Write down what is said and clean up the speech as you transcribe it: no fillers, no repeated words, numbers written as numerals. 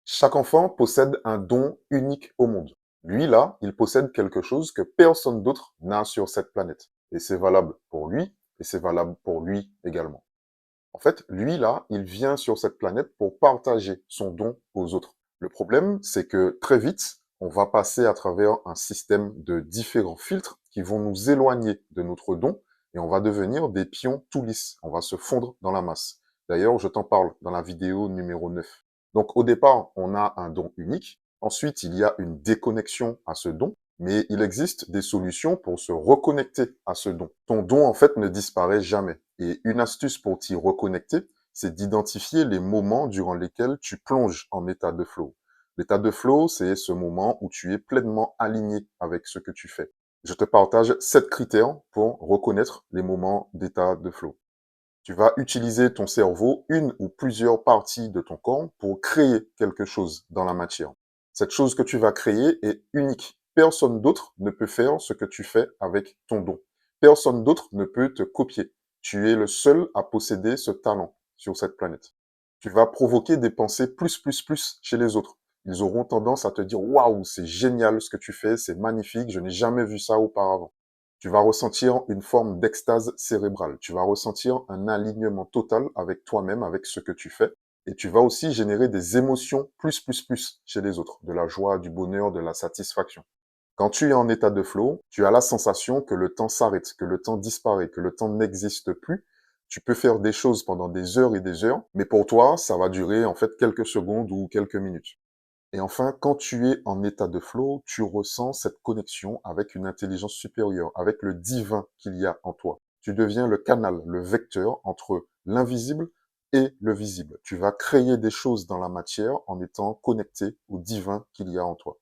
Chaque enfant possède un don unique au monde. Lui, là, il possède quelque chose que personne d'autre n'a sur cette planète. Et c'est valable pour lui, et c'est valable pour lui également. En fait, lui, là, il vient sur cette planète pour partager son don aux autres. Le problème, c'est que très vite, on va passer à travers un système de différents filtres qui vont nous éloigner de notre don et on va devenir des pions tout lisses. On va se fondre dans la masse. D'ailleurs, je t'en parle dans la vidéo numéro 9. Donc, au départ, on a un don unique. Ensuite, il y a une déconnexion à ce don, mais il existe des solutions pour se reconnecter à ce don. Ton don, en fait, ne disparaît jamais. Et une astuce pour t'y reconnecter, c'est d'identifier les moments durant lesquels tu plonges en état de flow. L'état de flow, c'est ce moment où tu es pleinement aligné avec ce que tu fais. Je te partage 7 critères pour reconnaître les moments d'état de flow. Tu vas utiliser ton cerveau, une ou plusieurs parties de ton corps pour créer quelque chose dans la matière. Cette chose que tu vas créer est unique. Personne d'autre ne peut faire ce que tu fais avec ton don. Personne d'autre ne peut te copier. Tu es le seul à posséder ce talent sur cette planète. Tu vas provoquer des pensées plus chez les autres. Ils auront tendance à te dire waouh, c'est génial ce que tu fais, c'est magnifique, je n'ai jamais vu ça auparavant. Tu vas ressentir une forme d'extase cérébrale. Tu vas ressentir un alignement total avec toi-même, avec ce que tu fais. Et tu vas aussi générer des émotions plus chez les autres. De la joie, du bonheur, de la satisfaction. Quand tu es en état de flow, tu as la sensation que le temps s'arrête, que le temps disparaît, que le temps n'existe plus. Tu peux faire des choses pendant des heures et des heures, mais pour toi, ça va durer en fait quelques secondes ou quelques minutes. Et enfin, quand tu es en état de flow, tu ressens cette connexion avec une intelligence supérieure, avec le divin qu'il y a en toi. Tu deviens le canal, le vecteur entre l'invisible et le visible. Tu vas créer des choses dans la matière en étant connecté au divin qu'il y a en toi.